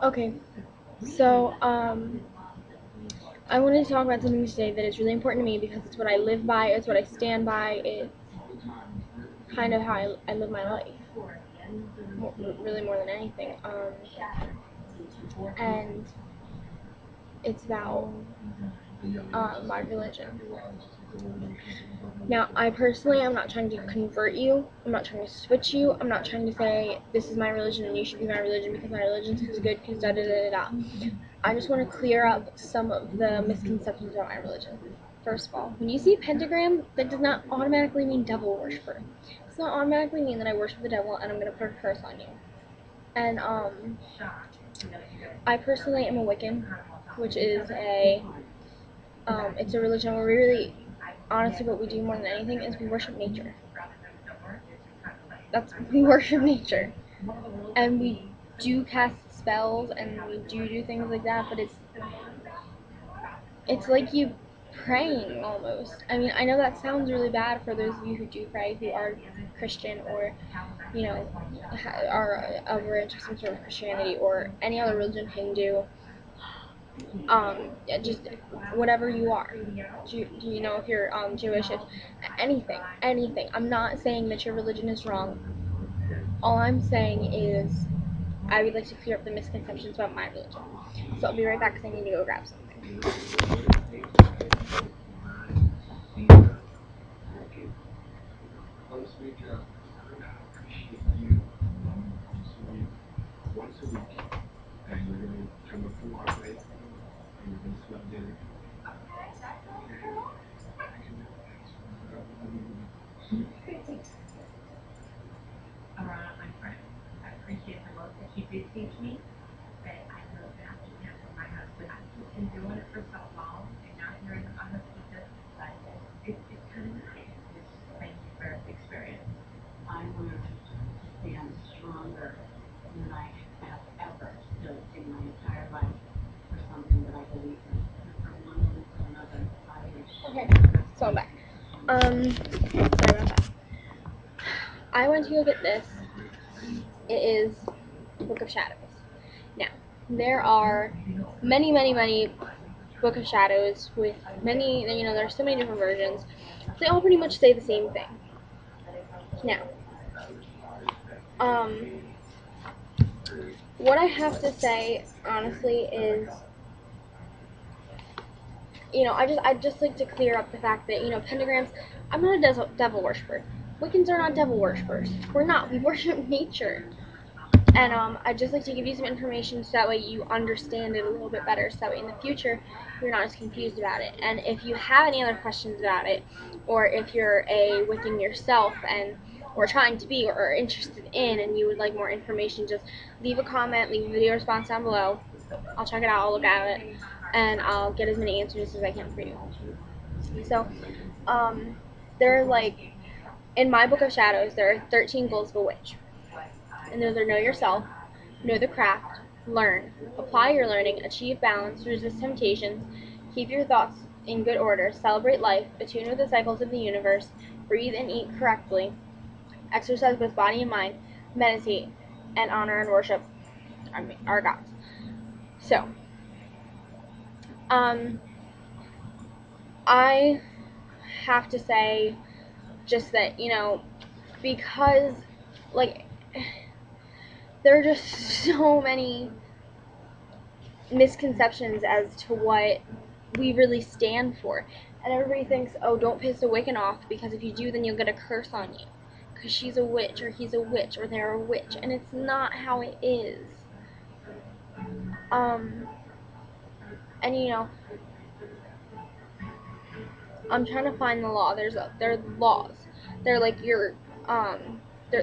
Okay, so I wanted to talk about something today that is really important to me because it's what I live by, it's what I stand by, it's kind of how I live my life, really more than anything. And it's about my religion. Now, I personally am not trying to convert you. I'm not trying to switch you. I'm not trying to say this is my religion and you should be my religion because my religion is good because da da da da da. I just want to clear up some of the misconceptions about my religion. First of all, when you see a pentagram, that does not automatically mean devil worshiper. It does not automatically mean that I worship the devil and I'm going to put a curse on you. And I personally am a Wiccan, which is it's a religion where we really, honestly, what we do more than anything is we worship nature. We worship nature, and we do cast spells and we do things like that. But it's like you praying almost. I mean, I know that sounds really bad for those of you who do pray, who are Christian or are into some sort of Christianity or any other religion, Hindu. Yeah, just whatever you are. Do you know if you're Jewish? If anything. I'm not saying that your religion is wrong. All I'm saying is I would like to clear up the misconceptions about my religion. So I'll be right back because I need to go grab something. Okay, so I'm back. Sorry about that. I went to go get this. It is Book of Shadows. Now, there are many Book of Shadows with many, there's so many different versions. They all pretty much say the same thing. Now, what I have to say, honestly, is, I'd just like to clear up the fact that, pentagrams, I'm not a devil worshiper. Wiccans are not devil worshippers. We're not. We worship nature. And I'd just like to give you some information so that way you understand it a little bit better, so that way in the future you're not as confused about it. And if you have any other questions about it, or if you're a Wiccan yourself or trying to be or interested in and you would like more information, just leave a comment, leave a video response down below. I'll check it out, I'll look at it, and I'll get as many answers as I can for you. So, there are in my Book of Shadows, there are 13 goals of a witch. And those are know yourself, know the craft, learn, apply your learning, achieve balance, resist temptations, keep your thoughts in good order, celebrate life, attune with the cycles of the universe, breathe and eat correctly, exercise both body and mind, meditate, and honor and worship our gods. So, I have to say just that, because, there are just so many misconceptions as to what we really stand for. And everybody thinks, oh, don't piss a Wiccan off because if you do, then you'll get a curse on you. Because she's a witch, or he's a witch, or they're a witch. And it's not how it is. And I'm trying to find the law. There are laws. They're like they're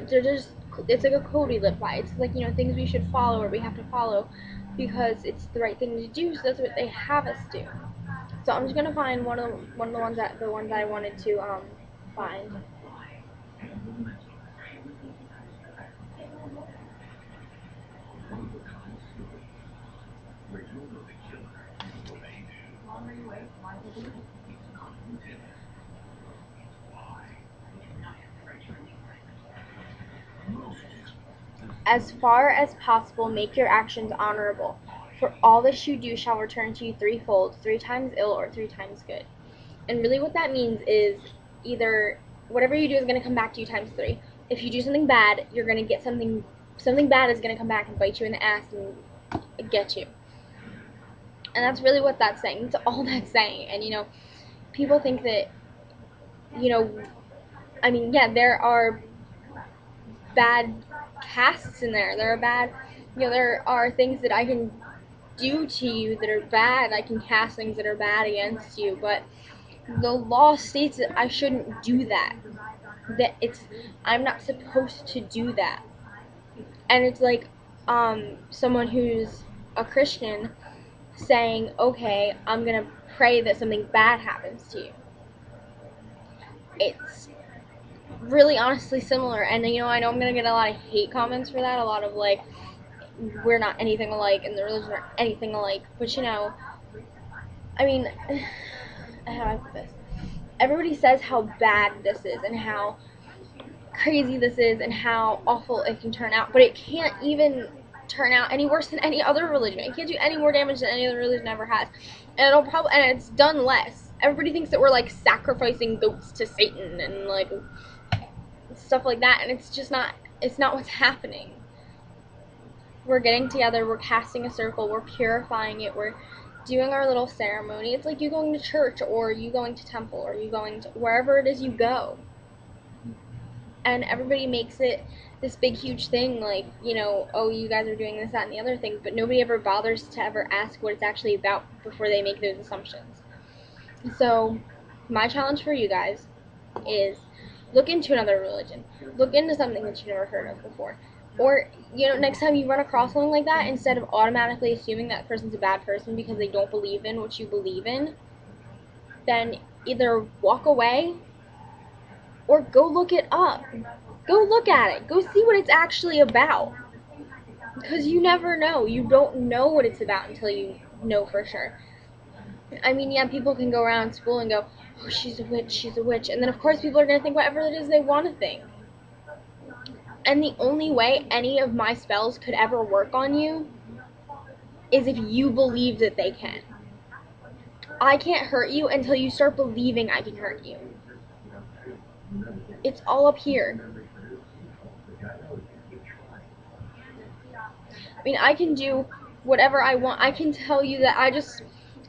just, it's like a code we live by. It's like, things we should follow or we have to follow because it's the right thing to do, so that's what they have us do. So I'm just gonna find one of the ones that I wanted to find. As far as possible, make your actions honorable. For all that you do shall return to you threefold, 3 times ill or 3 times good. And really what that means is either whatever you do is going to come back to you times 3. If you do something bad, you're going to get something bad is going to come back and bite you in the ass and get you. And that's really what that's saying. That's all that's saying. And, people think that, I mean, yeah, there are bad casts in there. There are bad, there are things that I can do to you that are bad. I can cast things that are bad against you, but the law states that I shouldn't do that. That I'm not supposed to do that. And it's like someone who's a Christian saying, okay, I'm gonna pray that something bad happens to you. It's really honestly similar. And I know I'm gonna get a lot of hate comments for that, a lot of like, we're not anything alike and the religions are anything alike, but I mean, how do I put this? Everybody says how bad this is and how crazy this is and how awful it can turn out, but it can't even turn out any worse than any other religion. It can't do any more damage than any other religion ever has, and it's done less. Everybody thinks that we're like sacrificing goats to Satan and like stuff like that, and it's just not. It's not what's happening. We're getting together, we're casting a circle, we're purifying it, we're doing our little ceremony. It's like you going to church or you going to temple or you going to wherever it is you go. And everybody makes it this big huge thing, like, oh, you guys are doing this, that, and the other thing, but nobody ever bothers to ever ask what it's actually about before they make those assumptions. So my challenge for you guys is look into another religion. Look into something that you've never heard of before. Or, next time you run across something like that, instead of automatically assuming that person's a bad person because they don't believe in what you believe in, then either walk away or go look it up. Go look at it. Go see what it's actually about. Because you never know. You don't know what it's about until you know for sure. I mean, yeah, people can go around school and go, oh, she's a witch, she's a witch. And then, of course, people are going to think whatever it is they want to think. And the only way any of my spells could ever work on you is if you believe that they can. I can't hurt you until you start believing I can hurt you. It's all up here. I mean, I can do whatever I want. I can tell you that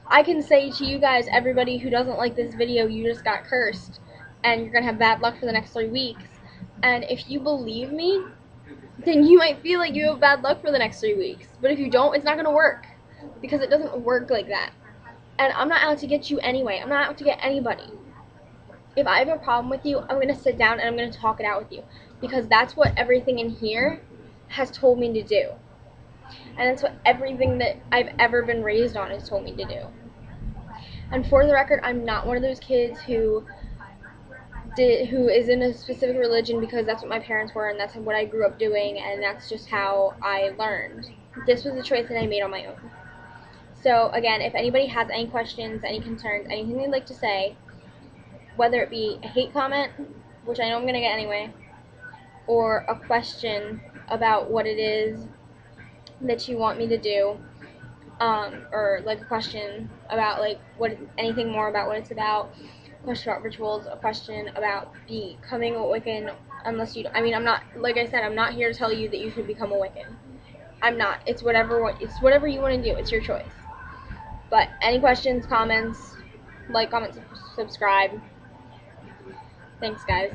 I can say to you guys, everybody who doesn't like this video, you just got cursed, and you're going to have bad luck for the next 3 weeks. And if you believe me, then you might feel like you have bad luck for the next 3 weeks. But if you don't, it's not going to work. Because it doesn't work like that. And I'm not out to get you anyway. I'm not out to get anybody. If I have a problem with you, I'm going to sit down and I'm going to talk it out with you. Because that's what everything in here has told me to do. And that's what everything that I've ever been raised on has told me to do. And for the record, I'm not one of those kids who is in a specific religion because that's what my parents were and that's what I grew up doing and that's just how I learned. This was a choice that I made on my own. So again, if anybody has any questions, any concerns, anything they'd like to say, whether it be a hate comment, which I know I'm going to get anyway, or a question about what it is that you want me to do, or like a question about like anything more about what it's about, a question about rituals, a question about becoming a Wiccan, unless you, I mean, I'm not, like I said, I'm not here to tell you that you should become a Wiccan. I'm not. It's whatever you want to do. It's your choice. But any questions, comments, like, comment, subscribe. Thanks, guys.